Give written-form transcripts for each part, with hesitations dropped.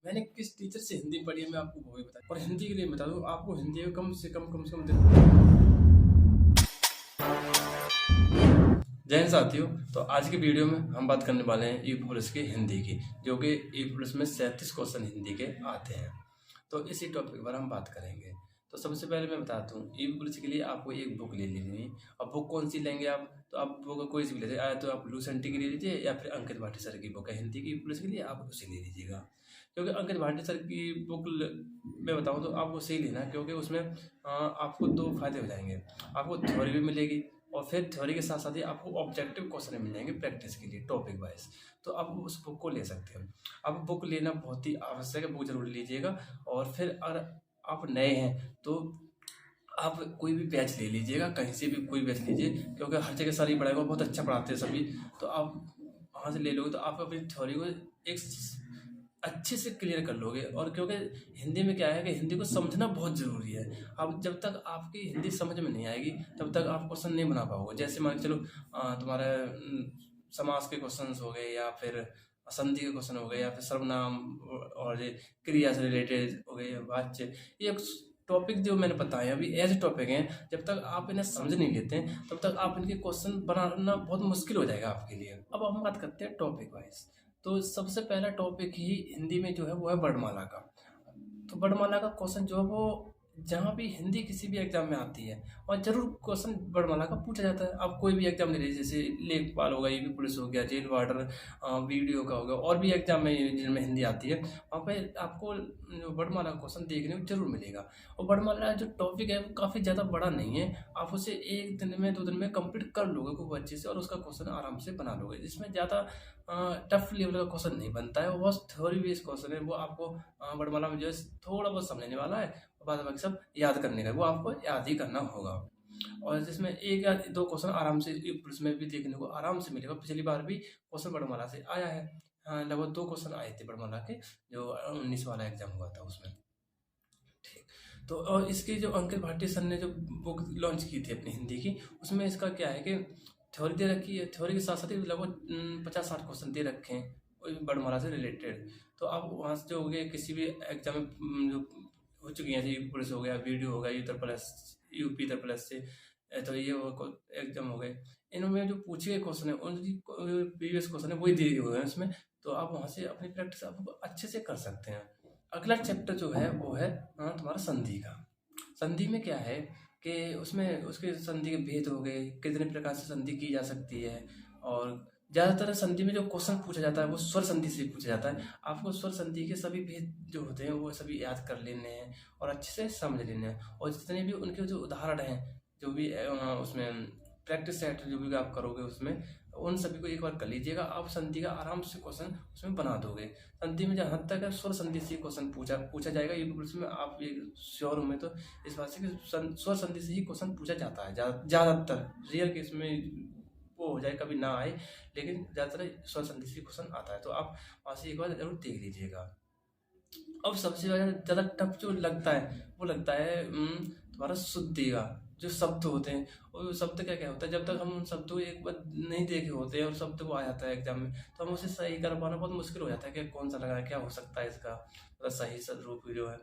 मैंने किस टीचर से हिंदी पढ़ी है मैं आपको वो भी बता, और हिंदी के लिए बता दूँ आपको, हिंदी में कम से कम जय हिंद साथियों। तो आज की वीडियो में हम बात करने वाले हैं यूपी पुलिस की हिंदी की, जो कि यूपी पुलिस में 37 क्वेश्चन हिंदी के आते हैं। तो इसी टॉपिक पर हम बात करेंगे। तो सबसे पहले मैं बताता हूँ, यूपी पुलिस के लिए आपको एक बुक ले लेनी है। अब बुक कौन सी लेंगे आप, तो आप बुक कोई सी भी ले, तो आप लूसेंटी की ले लीजिए या फिर अंकित भाटी सर की बुक है हिंदी की पुलिस के लिए, आप उसे ले लीजिएगा। क्योंकि अंकित भाटी सर की बुक मैं बताऊँ तो आपको सही लेना, क्योंकि उसमें आपको दो फायदे हो जाएंगे। आपको थ्योरी भी मिलेगी और फिर थ्योरी के साथ साथ ही आपको ऑब्जेक्टिव क्वेश्चन मिल जाएंगे प्रैक्टिस के लिए टॉपिक वाइज। तो आप उस बुक को ले सकते हैं। अब बुक लेना बहुत ही आवश्यक है, बुक जरूर लीजिएगा। और फिर अगर आप नए हैं तो आप कोई भी बैच ले लीजिएगा, कहीं से भी कोई बैच लीजिए, क्योंकि हर जगह सारी पढ़ाई को बहुत अच्छा पढ़ाते हैं सभी। तो आप वहाँ से ले लोगे तो आप अपनी थ्योरी को एक अच्छे से क्लियर कर लोगे। और क्योंकि हिंदी में क्या है कि हिंदी को समझना बहुत ज़रूरी है। अब जब तक आपकी हिंदी समझ में नहीं आएगी तब तक आप क्वेश्चन नहीं बना पाओगे। जैसे मान के चलो तुम्हारे समास के क्वेश्चंस हो गए, या फिर संधि के क्वेश्चन हो गए, या फिर सर्वनाम और ये क्रिया से रिलेटेड हो गए, वाच्य, ये टॉपिक जो मैंने बताया अभी एज टॉपिक हैं। जब तक आप इन्हें समझ नहीं लेते तब तक आप इनके क्वेश्चन बनाना बहुत मुश्किल हो जाएगा आपके लिए। अब हम बात करते हैं टॉपिक वाइज। तो सबसे पहला टॉपिक ही हिंदी में जो है वो है वर्णमाला का। तो वर्णमाला का क्वेश्चन जो है वो जहाँ भी हिंदी किसी भी एग्जाम में आती है, और जरूर क्वेश्चन वर्णमाला का पूछा जाता है। आप कोई भी एग्जाम ले लीजिए, जैसे लेखपाल हो गया, यूपी पुलिस हो गया, जेल वार्डर, वीडियो का हो गया, और भी एग्जाम में जिनमें हिंदी आती है वहाँ पे आपको वर्णमाला का क्वेश्चन देखने को जरूर मिलेगा। और वर्णमाला जो टॉपिक है वो काफ़ी ज़्यादा बड़ा नहीं है, आप उसे एक दिन में 2 दिन में कंप्लीट कर लोगे खूब अच्छे से, और उसका क्वेश्चन आराम से बना लोगे। जिसमें ज़्यादा टफ लेवल का क्वेश्चन नहीं बनता है, वो बस थ्योरी बेस्ड क्वेश्चन है। वो आपको वर्णमाला में जो है थोड़ा बहुत समझने वाला है, बाद बाकी सब याद करने का, वो आपको याद ही करना होगा। और जिसमें एक या दो क्वेश्चन आराम से पुलिस में भी देखने को आराम से मिलेगा। पिछली बार भी क्वेश्चन वर्णमाला से आया है, हाँ लगभग 2 क्वेश्चन आए थे वर्णमाला के, जो 19 वाला एग्जाम हुआ था उसमें। ठीक। तो और इसकी जो अंकित भाटी सर ने जो बुक लॉन्च की थी अपनी हिंदी की, उसमें इसका क्या है कि थ्योरी दे रखी है, थ्योरी के साथ साथ ही लगभग 50-60 क्वेश्चन दे रखे हैं वर्णमाला से रिलेटेड। तो आप वहाँ से जो हो गए किसी भी एग्जाम में जो हो चुकी हैं, जैसे पुलिस हो गया, वीडियो हो गया, यूपी प्लस, यूपी इतर प्लस से, तो ये वो एग्जाम हो गए, इनमें जो पूछे गए क्वेश्चन है उनकी प्रीवियस क्वेश्चन है वही दिए हुए हैं इसमें। तो आप वहाँ से अपनी प्रैक्टिस आप अच्छे से कर सकते हैं। अगला चैप्टर जो है वो है तुम्हारा संधि का। संधि में क्या है कि उसमें उसके संधि के भेद हो गए, कितने प्रकार से संधि की जा सकती है, और ज़्यादातर संधि में जो क्वेश्चन पूछा जाता है वो स्वर संधि से पूछा जाता है। आपको स्वर संधि के सभी भेद जो होते हैं वो सभी याद कर लेने हैं और अच्छे से समझ लेने हैं। और जितने भी उनके जो उदाहरण हैं, जो भी उसमें प्रैक्टिस सेट जो भी आप करोगे उसमें, उन सभी को एक बार कर लीजिएगा। आप संधि का आराम से क्वेश्चन उसमें बना दोगे। संधि में जहाँ तक है स्वर संधि से क्वेश्चन पूछा जाएगा यूपी पुलिस में, आप ये श्योर हो। मैं तो इस बात से कि स्वर संधि से ही क्वेश्चन पूछा जाता है ज़्यादातर। रियल केस में वो हो जाए कभी ना आए, लेकिन ज़्यादातर स्वर संधि से क्वेश्चन आता है। तो आप वहाँ से एक बार जरूर देख लीजिएगा। अब सबसे ज़्यादा टफ जो लगता है वो लगता है तुम्हारा शुद्धि का, जो शब्द होते हैं। और शब्द क्या क्या होता है, जब तक हम उन शब्दों को एक बार नहीं देखे होते हैं और शब्द को आ जाता है एग्जाम में, तो हम उसे सही कर पाना बहुत मुश्किल हो जाता है कि कौन सा लगा है, क्या हो सकता है इसका मतलब सही स्वरूप जो है।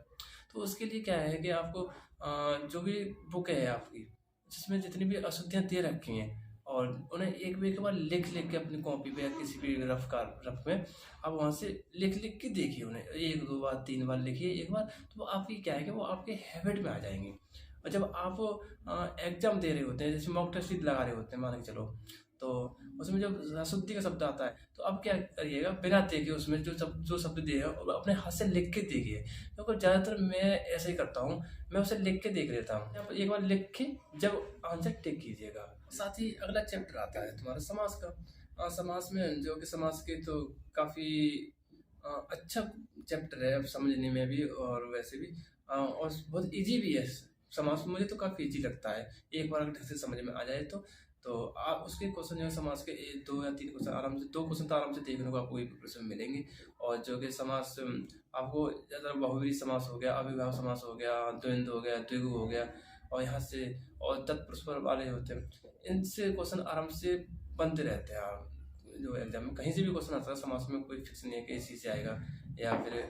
तो उसके लिए क्या है कि आपको जो भी बुक है आपकी, जिसमें जितनी भी अशुद्धियाँ दे रखी हैं, और उन्हें एक बार लिख के अपनी कॉपी पे या किसी भी रफ में आप वहाँ से लिख के देखिए उन्हें, 1-2 बार 3 बार लिखिए एक बार, तो वो आपकी क्या है कि वो आपके हैबिट में आ जाएंगे। और जब आप एग्जाम दे रहे होते हैं, जैसे मॉक टेस्ट लगा रहे होते हैं मान के चलो, तो उसमें जब अशुद्धि का शब्द आता है तो आप क्या करिएगा, बिना देखे उसमें जो शब्द दिए हैं अपने हाथ से लिख के देखिए। क्योंकि ज़्यादातर मैं ऐसा ही करता हूँ, मैं उसे लिख के देख लेता हूँ। आप एक बार लिख के जब आंसर टिक कीजिएगा। साथ ही अगला चैप्टर आता है तुम्हारा समास का। समास में जो कि समास के तो काफ़ी अच्छा चैप्टर है अब समझने में भी, और वैसे भी और बहुत इजी भी है। समास मुझे तो काफ़ी इजी लगता है, एक बार अगर ढंग से समझ में आ जाए तो आप उसके क्वेश्चन जो है समास के 2 या 3 क्वेश्चन आराम से, 2 क्वेश्चन तो आराम से देखने को आपको एक प्रश्न में मिलेंगे। और जो कि समास आपको ज़्यादा बहुव्रीहि समास हो गया, अव्ययभाव समास हो गया, द्वंद्व हो गया, द्विगु हो गया, और यहाँ से और तत्पुरुष पर वाले होते हैं, इनसे क्वेश्चन आराम से बनते रहते हैं। आप जो एग्जाम में कहीं से भी क्वेश्चन आता है समास में, कोई फिक्स नहीं है कि इसी से आएगा या फिर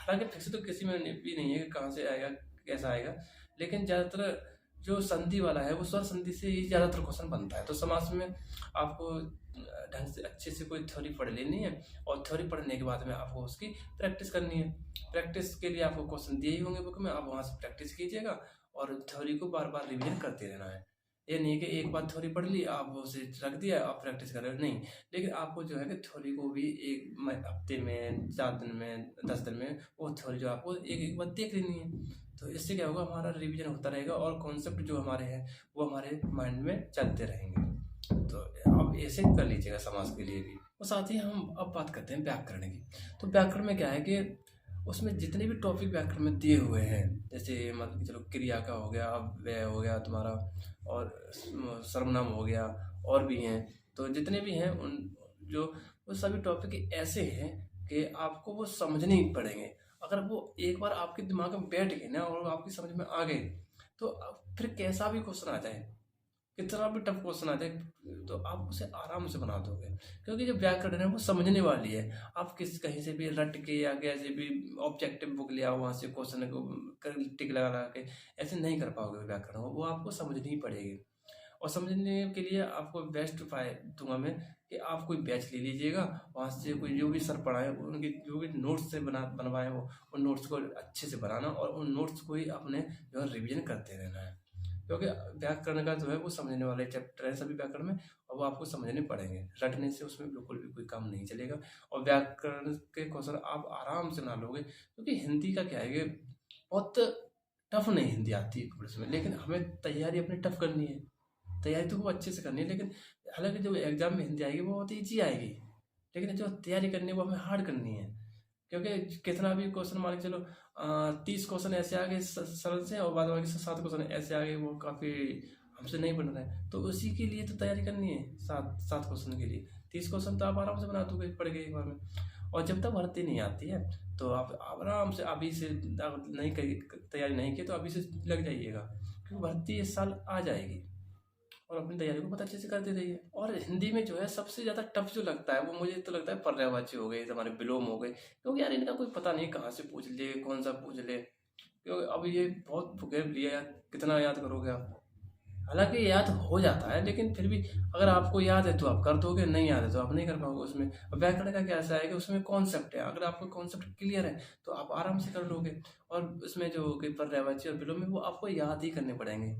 हालांकि फिक्स तो किसी में भी नहीं है कि कहाँ से आएगा कैसा आएगा, लेकिन ज़्यादातर जो संधि वाला है वो स्वर संधि से ही ज़्यादातर क्वेश्चन बनता है। तो समास में आपको ढंग से अच्छे से कोई थ्योरी पढ़ लेनी है, और थ्योरी पढ़ने के बाद में आपको उसकी प्रैक्टिस करनी है। प्रैक्टिस के लिए आपको क्वेश्चन दिए ही होंगे बुक में, आप वहाँ से प्रैक्टिस कीजिएगा और थ्योरी को बार बार रिवीजन करते रहना है। ये नहीं है कि एक बार थ्योरी पढ़ ली आप उसे रख दिया आप प्रैक्टिस कर रहे हो, नहीं। लेकिन आपको जो है कि थ्योरी को भी एक हफ्ते में, 4 दिन में, 10 दिन में वो थ्योरी जो आपको एक एक बार देख लेनी है। तो इससे क्या होगा, हमारा रिवीजन होता रहेगा और कॉन्सेप्ट जो हमारे हैं वो हमारे माइंड में चलते रहेंगे। तो आप ऐसे कर लीजिएगा समाज के लिए भी। और साथ ही हम अब बात करते हैं व्याकरण की। तो व्याकरण में क्या है कि उसमें जितने भी टॉपिक व्याकरण में दिए हुए हैं, जैसे मतलब चलो क्रिया का हो गया, व्यय हो गया तुम्हारा, और सर्वनाम हो गया, और भी हैं। तो जितने भी हैं उन जो वो सभी टॉपिक ऐसे हैं कि आपको वो समझने ही पड़ेंगे। अगर वो एक बार आपके दिमाग में बैठ गए ना और आपकी समझ में आ गए, तो फिर कैसा भी क्वेश्चन आ जाए, कितना भी टफ क्वेश्चन आ जाए, तो आप उसे आराम से बना दोगे। क्योंकि जो व्याकरण है वो समझने वाली है। आप कहीं से भी रट के या कैसे भी ऑब्जेक्टिव बुक ले आओ, वहाँ से क्वेश्चन को टिक लगा के ऐसे नहीं कर पाओगे व्याकरण, वो आपको समझनी ही पड़ेगी। और समझने के लिए आपको बेस्ट उपाय दूंगा मैं कि आप कोई बैच ले लीजिएगा, वहाँ से कोई जो भी सर पढ़ाए उनके जो भी नोट्स से बनवाए वो उन नोट्स को अच्छे से बनाना, और उन नोट्स को ही अपने जो है रिविजन करते रहना है। क्योंकि व्याकरण का जो है वो समझने वाले चैप्टर है सभी व्याकरण में, और वो आपको समझने पड़ेंगे। रटने से उसमें बिल्कुल भी कोई काम नहीं चलेगा। और व्याकरण के क्वेश्चन आप आराम से ना लोगे, क्योंकि हिंदी का क्या है कि बहुत टफ नहीं हिंदी आती है पुलिस में, लेकिन हमें तैयारी अपनी टफ करनी है। तैयारी तो वो अच्छे से करनी है, लेकिन हालांकि जो एग्जाम में हिंदी आएगी वो बहुत ईजी आएगी, लेकिन जो तैयारी करनी है वो हमें हार्ड करनी है। क्योंकि कितना भी क्वेश्चन मान के चलो 30 क्वेश्चन ऐसे आ गए सरल से, और बाद बाकी 7 क्वेश्चन ऐसे आ गए वो काफ़ी हमसे नहीं बन रहे हैं, तो उसी के लिए तो तैयारी करनी है। 7 क्वेश्चन के लिए 30 क्वेश्चन तो आप आराम से बना दोगे पढ़ के एक बार में। और जब तक भर्ती नहीं आती है तो आप आराम से अभी से नहीं तैयारी नहीं की तो अभी से लग जाइएगा, क्योंकि भर्ती इस साल आ जाएगी, और अपनी तैयारी को बहुत अच्छे से करते रहिए। और हिंदी में जो है सबसे ज़्यादा टफ जो लगता है वो मुझे तो लगता है पर्यायवाची हो गए, हमारे विलोम हो गए, क्योंकि यार इनका कोई पता नहीं कहाँ से पूछ ले, कौन सा पूछ ले। क्योंकि अब ये बहुत भुगेब लिया यार, कितना याद करोगे आप। हालांकि याद हो जाता है, लेकिन फिर भी अगर आपको याद है तो आप कर दोगे, नहीं याद है तो आप नहीं कर पाओगे उसमें। व्याकरण का क्या ऐसा है कि उसमें कॉन्सेप्ट है, अगर आपको कॉन्सेप्ट क्लियर है तो आप आराम से कर लोगे। और उसमें जो कि पर्यायवाची और विलोम है वो आपको याद ही करने पड़ेंगे।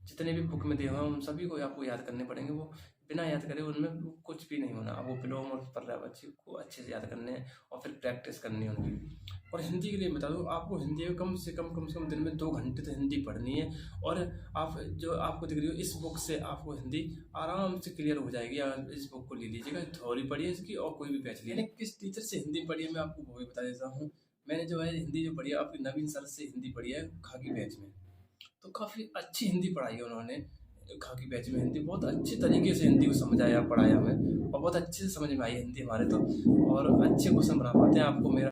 जितने भी बुक में दिए हुए हैं उन सभी को आपको याद करने पड़ेंगे, वो बिना याद करे उनमें कुछ भी नहीं होना। वो विलोम और पर्यायवाची को अच्छे से याद करने हैं और फिर प्रैक्टिस करनी है उनकी। और हिंदी के लिए बता दूँ, आपको हिंदी में कम से कम दिन में 2 घंटे तो हिंदी पढ़नी है। और आप जो आपको दिख रही हो इस बुक से आपको हिंदी आराम से क्लियर हो जाएगी। आप इस बुक को ले लीजिएगा, थ्योरी पढ़िए इसकी, और कोई भी बैच लीजिए। किस टीचर से हिंदी पढ़ी है मैं आपको वो भी बता देता हूँ। मैंने जो है हिंदी जो पढ़ी है आपकी नवीन सर से हिंदी पढ़ी है खाकी बैच में। तो काफ़ी अच्छी हिंदी पढ़ाई है उन्होंने खाकी बैच में। हिंदी बहुत अच्छे तरीके से हिंदी को समझाया पढ़ाया हमें, और बहुत अच्छे से समझ में आई हिंदी हमारे तो, और अच्छे क्वेश्चन बना पाते हैं। आपको मेरा